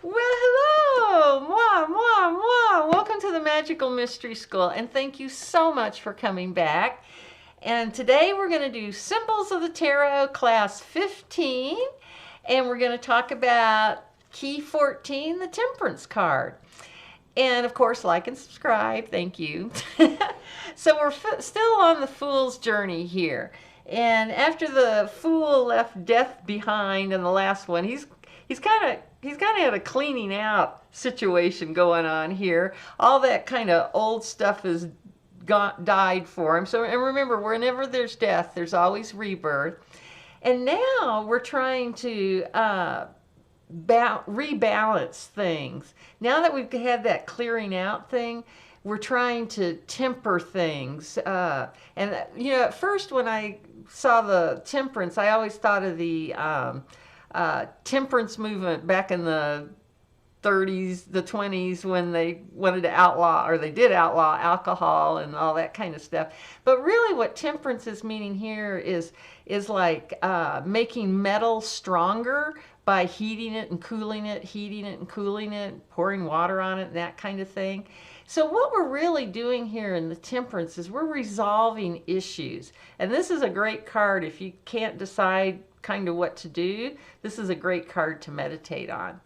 Well, hello! Mwah, mwah, mwah! Welcome to the Magical Mystery School, and thank you so much for coming back. And today we're going to do Symbols of the Tarot, Class 15, and we're going to talk about Key 14, the Temperance card. And of course, like and subscribe. Thank you. So we're still on the Fool's journey here. And after the Fool left death behind in the last one, he's kind of had a cleaning out situation going on here. All that kind of old stuff is died for him. So, and remember, whenever there's death, there's always rebirth. And now we're trying to rebalance things. Now that we've had that clearing out thing, we're trying to temper things. And you know, at first when I saw the temperance, I always thought of the temperance movement back in the 30s, the 20s, when they wanted to outlaw, or they did outlaw alcohol and all that kind of stuff. But really what temperance is meaning here is like making metal stronger by heating it and cooling it, heating it and cooling it, pouring water on it, and that kind of thing. So what we're really doing here in the temperance is we're resolving issues. And this is a great card if you can't decide kind of what to do. This is a great card to meditate on.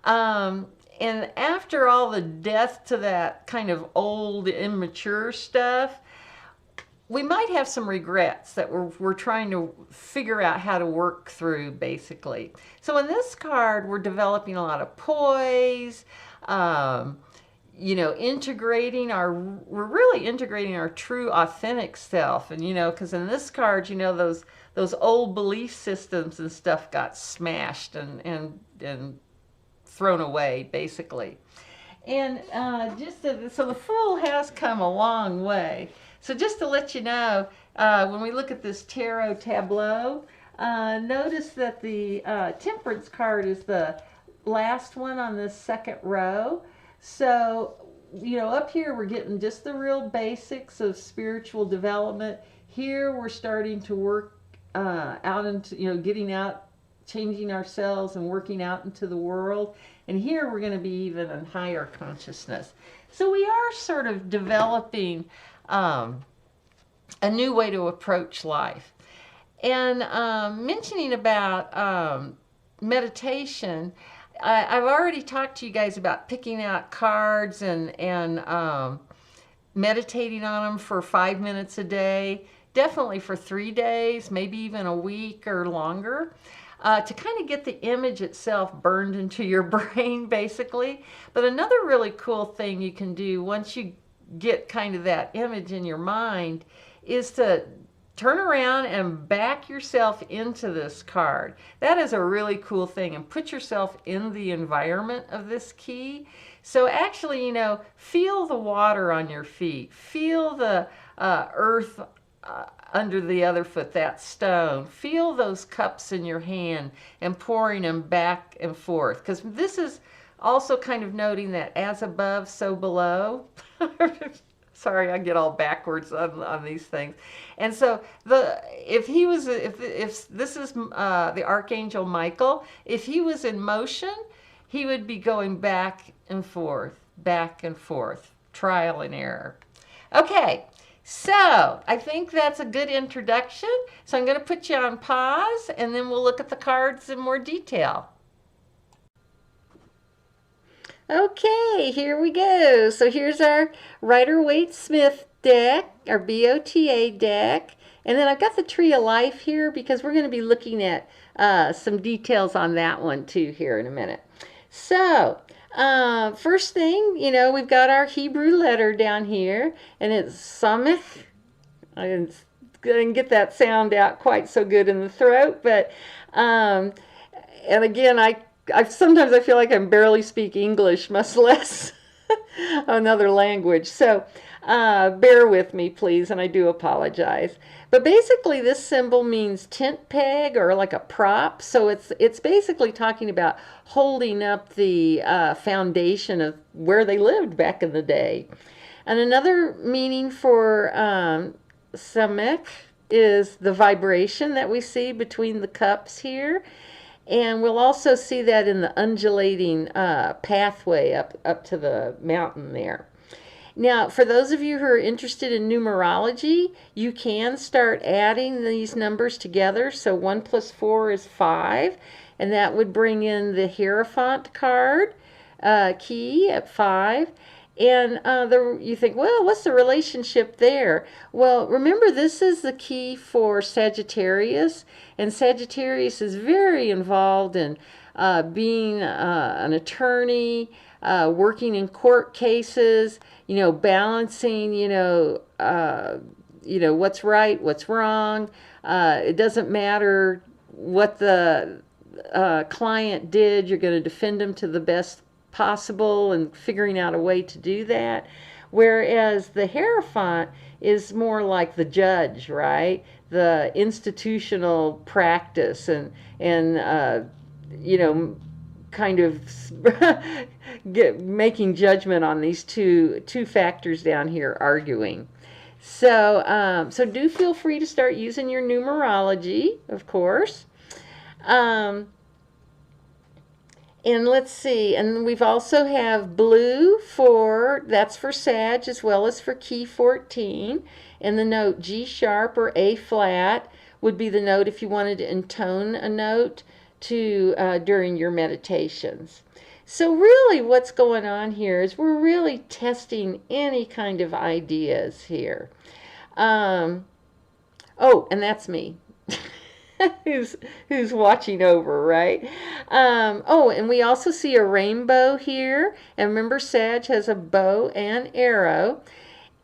And after all the death to that kind of old, immature stuff, we might have some regrets that we're trying to figure out how to work through, basically. So in this card, we're developing a lot of poise, you know, we're really integrating our true, authentic self. And, you know, because in this card, you know, those old belief systems and stuff got smashed and thrown away, basically. And so the Fool has come a long way. So just to let you know, when we look at this tarot tableau, notice that the Temperance card is the last one on this second row. So, you know, up here we're getting just the real basics of spiritual development. Here we're starting to work out into, you know, getting out, changing ourselves and working out into the world. And here we're going to be even in higher consciousness. So we are sort of developing a new way to approach life. And mentioning about meditation, I've already talked to you guys about picking out cards and meditating on them for 5 minutes a day, definitely for 3 days, maybe even a week or longer. To kind of get the image itself burned into your brain, basically. But another really cool thing you can do once you get kind of that image in your mind is to turn around and back yourself into this card. That is a really cool thing, and put yourself in the environment of this key. So actually, you know, feel the water on your feet, feel the earth under the other foot, that stone. Feel those cups in your hand and pouring them back and forth. Because this is also kind of noting that as above, so below. Sorry, I get all backwards on these things. And so if this is the Archangel Michael, if he was in motion, he would be going back and forth, trial and error. Okay. So I think that's a good introduction. So I'm going to put you on pause, and then we'll look at the cards in more detail. Okay, here we go. So here's our Rider-Waite-Smith deck, our BOTA deck. And then I've got the Tree of Life here because we're going to be looking at some details on that one too here in a minute. So first thing, you know, we've got our Hebrew letter down here, and it's Samech. I didn't get that sound out quite so good in the throat, but and again, I sometimes I feel like I barely speak English, much less another language. So bear with me, please, and I do apologize. But basically, this symbol means tent peg or like a prop. So it's basically talking about holding up the foundation of where they lived back in the day. And another meaning for Samek is the vibration that we see between the cups here. And we'll also see that in the undulating pathway up to the mountain there. Now, for those of you who are interested in numerology, you can start adding these numbers together. So 1 plus 4 is 5, and that would bring in the Hierophant card key at 5. And you think, well, what's the relationship there? Well, remember, this is the key for Sagittarius, and Sagittarius is very involved in being an attorney, working in court cases, balancing, what's right, what's wrong. It doesn't matter what the client did. You're going to defend them to the best possible and figuring out a way to do that. Whereas the Hierophant is more like the judge, right? The institutional practice and kind of making judgment on these two factors down here arguing. So do feel free to start using your numerology, of course. And let's see, and we've also have blue that's for Sag as well as for key 14. And the note G sharp or A flat would be the note if you wanted to intone a note during your meditations. So really what's going on here is we're really testing any kind of ideas here. Oh, and that's me. who's watching over, right? Oh, and we also see a rainbow here. And remember, Sag has a bow and arrow.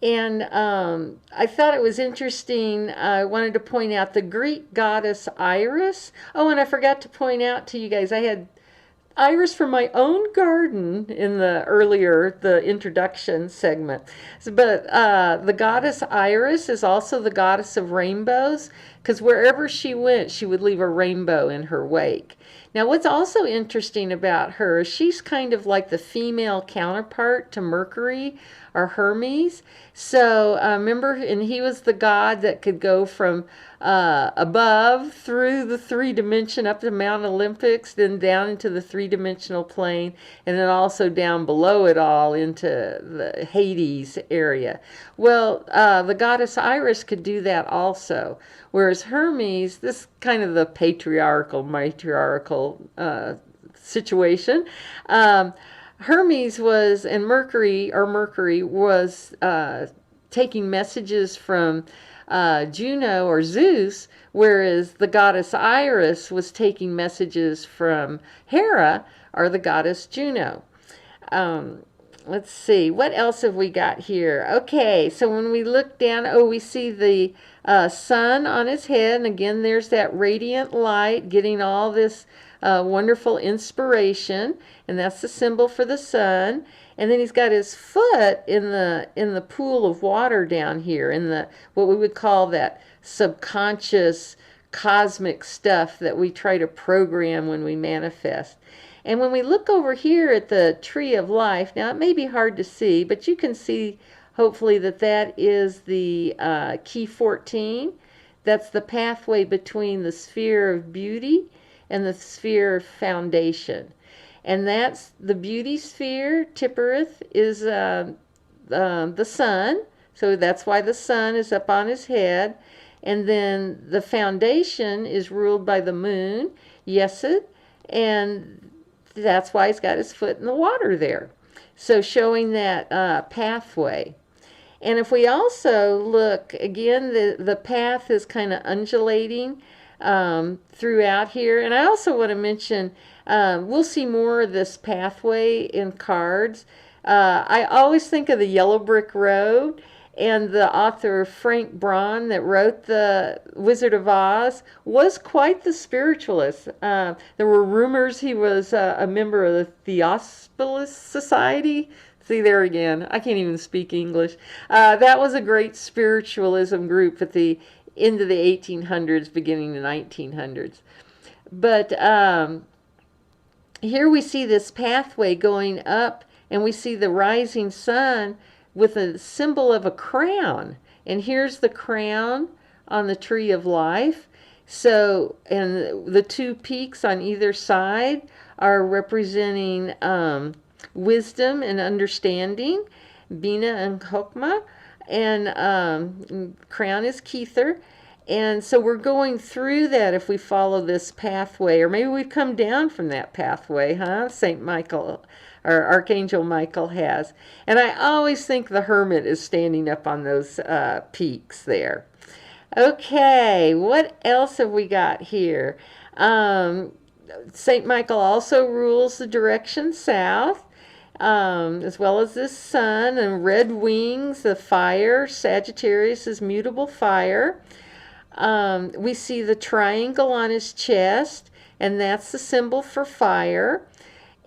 And I thought it was interesting. I wanted to point out the Greek goddess Iris. Oh, and I forgot to point out to you guys, I had iris from my own garden in the introduction segment. But the goddess Iris is also the goddess of rainbows, because wherever she went, she would leave a rainbow in her wake. Now, what's also interesting about her is she's kind of like the female counterpart to Mercury or Hermes. So remember, and he was the god that could go from above through the 3-dimension up to Mount Olympus, then down into the 3-dimensional plane, and then also down below it all into the Hades area. Well, the goddess Iris could do that also. Whereas Hermes, this kind of the matriarchal situation. Hermes was, and Mercury was taking messages from Juno or Zeus, whereas the goddess Iris was taking messages from Hera or the goddess Juno. Let's see, what else have we got here? Okay, so when we look down, we see the sun on his head, and again there's that radiant light getting all this wonderful inspiration, and that's the symbol for the sun. And then he's got his foot in the pool of water down here, in the what we would call that subconscious cosmic stuff that we try to program when we manifest. And when we look over here at the tree of life, now it may be hard to see, but you can see hopefully that is the key 14. That's the pathway between the sphere of beauty and the sphere of foundation. And that's the beauty sphere. Tippereth is the sun, so that's why the sun is up on his head. And then the foundation is ruled by the moon, Yesod, and that's why he's got his foot in the water there. So showing that pathway. And if we also look, again, the path is kind of undulating throughout here. And I also want to mention, we'll see more of this pathway in cards. I always think of the Yellow Brick Road, and the author Frank Braun that wrote The Wizard of Oz was quite the spiritualist. There were rumors he was a member of the Theophilus Society. See there again, I can't even speak English. That was a great spiritualism group at the end of the 1800s, beginning the 1900s. But here we see this pathway going up, and we see the rising sun with a symbol of a crown. And here's the crown on the tree of life. So, and the two peaks on either side are representing wisdom and understanding, Bina and Chokmah, and crown is Kether. And so we're going through that if we follow this pathway, or maybe we've come down from that pathway, huh? Saint Michael or Archangel Michael has. And I always think the hermit is standing up on those peaks there. Okay, what else have we got here? Saint Michael also rules the direction south, as well as this sun and red wings, the fire. Sagittarius is mutable fire. We see the triangle on his chest, and that's the symbol for fire.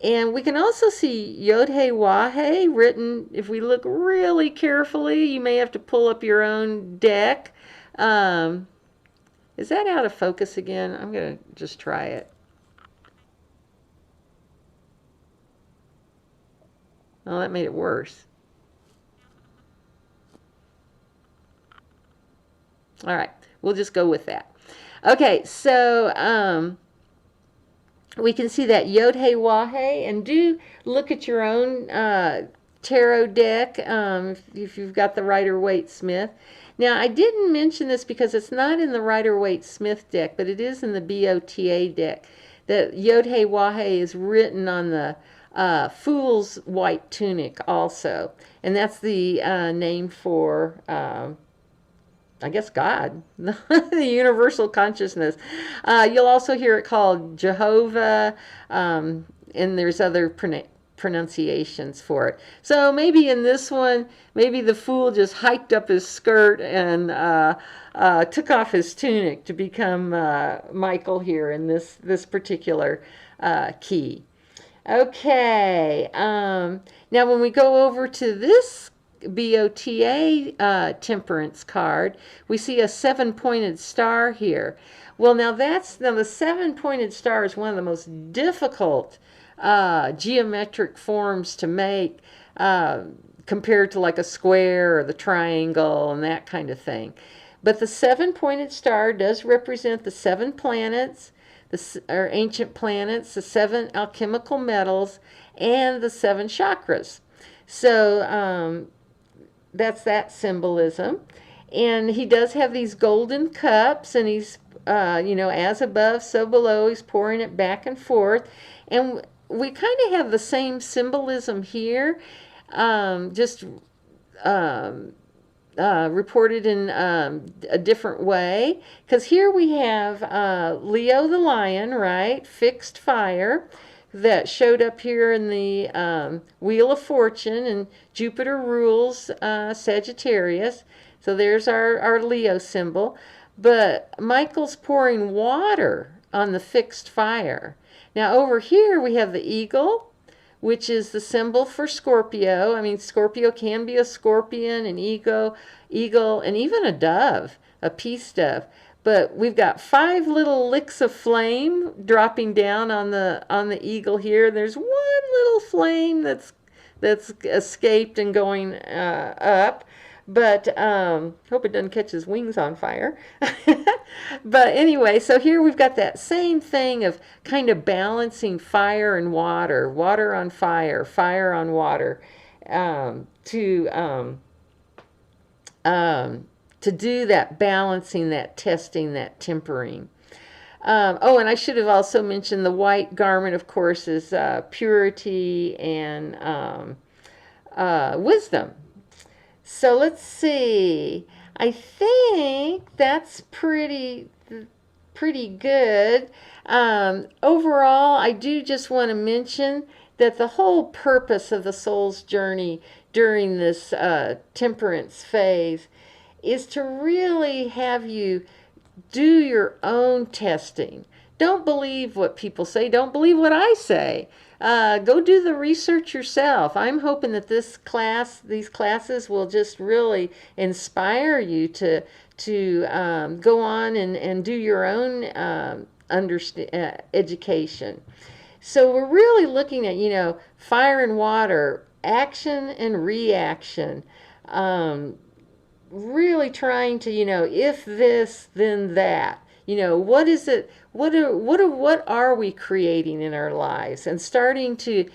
And we can also see Yod-He Wah-He written, if we look really carefully. You may have to pull up your own deck. Is that out of focus again? I'm going to just try it. Oh, that made it worse. All right, we'll just go with that. Okay, so we can see that Yod-He Wah-He, and do look at your own tarot deck if you've got the Rider-Waite-Smith. Now, I didn't mention this because it's not in the Rider-Waite-Smith deck, but it is in the BOTA deck. That Yod-He Wah-He is written on the Fool's white tunic also. And that's the name for, I guess, God, the universal consciousness. You'll also hear it called Jehovah, and there's other pronunciations for it. So maybe in this one, maybe the fool just hiked up his skirt and took off his tunic to become Michael here in this particular key. Okay, now when we go over to this BOTA temperance card, we see a 7-pointed star here. Well, now the 7-pointed star is one of the most difficult geometric forms to make compared to like a square or the triangle and that kind of thing. But the 7-pointed star does represent the 7 planets, or ancient planets, the 7 alchemical metals, and the 7 chakras. So that's that symbolism. And he does have these golden cups, and he's, as above, so below. He's pouring it back and forth. And we kind of have the same symbolism here, just reported in a different way. Because here we have Leo the lion, right? Fixed fire that showed up here in the Wheel of Fortune, and Jupiter rules Sagittarius. So there's our Leo symbol. But Michael's pouring water on the fixed fire. Now over here we have the eagle, which is the symbol for Scorpio. I mean, Scorpio can be a scorpion, an eagle, and even a dove, a peace dove. But we've got 5 little licks of flame dropping down on the eagle here. There's one little flame that's escaped and going up. But hope it doesn't catch his wings on fire. But anyway, so here we've got that same thing of kind of balancing fire and water, water on fire, fire on water, to do that balancing, that testing, that tempering. And I should have also mentioned the white garment, of course, is purity and wisdom. So let's see. I think that's pretty good. Overall, I do just want to mention that the whole purpose of the soul's journey during this temperance phase is to really have you do your own testing. Don't believe what people say. Don't believe what I say. Go do the research yourself. I'm hoping that these classes will just really inspire you to go on and do your own education. So we're really looking at, fire and water, action and reaction. Really trying to, if this, then that. You know, what is it? What are we creating in our lives? And starting to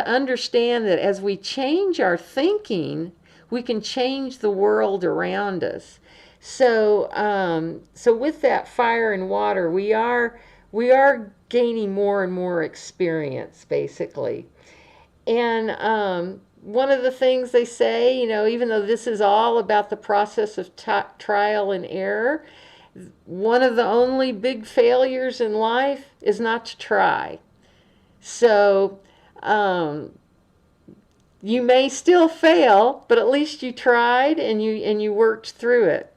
understand that as we change our thinking, we can change the world around us. So, so with that fire and water, we are gaining more and more experience, basically. And one of the things they say, you know, even though this is all about the process of trial and error, one of the only big failures in life is not to try. So you may still fail, but at least you tried and you worked through it.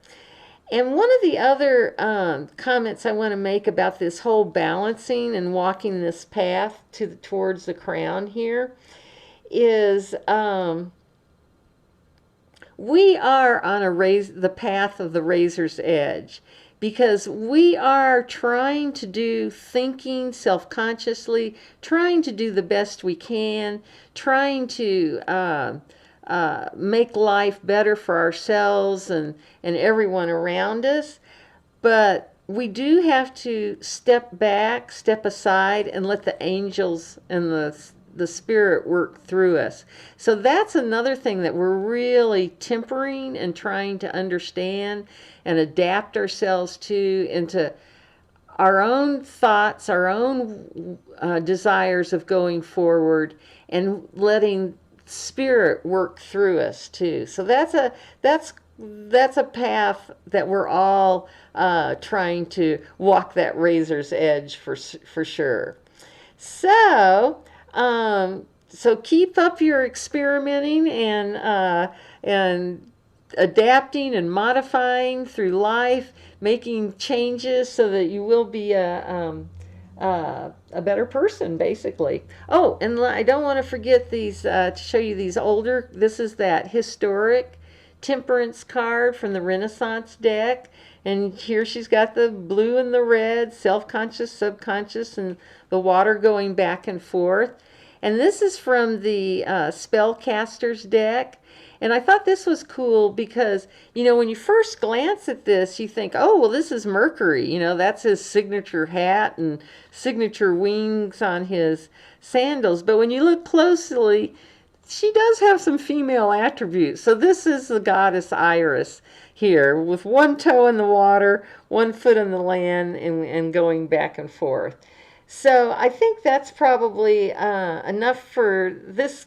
And one of the other comments I want to make about this whole balancing and walking this path towards the crown here is we are on the path of the razor's edge, because we are trying to do thinking self-consciously, trying to do the best we can, trying to make life better for ourselves and everyone around us. But we do have to step back, step aside, and let the angels and the spirit work through us. So that's another thing that we're really tempering and trying to understand and adapt ourselves to, into our own thoughts, our own desires of going forward, and letting spirit work through us too. So that's a path that we're all trying to walk that razor's edge for sure. So so keep up your experimenting and adapting and modifying through life, making changes so that you will be a better person, basically. Oh, and I don't want to forget these to show you these older. This is that historic Temperance card from the Renaissance deck. And here she's got the blue and the red, self-conscious, subconscious, and the water going back and forth. And this is from the Spellcaster's deck. And I thought this was cool because, you know, when you first glance at this, you think, oh, well, this is Mercury. You know, that's his signature hat and signature wings on his sandals. But when you look closely, she does have some female attributes. So this is the goddess Iris here, with one toe in the water, one foot in the land, and going back and forth. So I think that's probably enough for this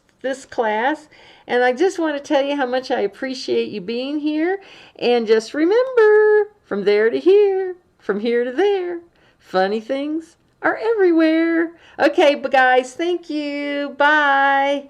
class. And I just want to tell you how much I appreciate you being here. And just remember, from there to here, from here to there, funny things are everywhere. Okay, but guys, thank you. Bye.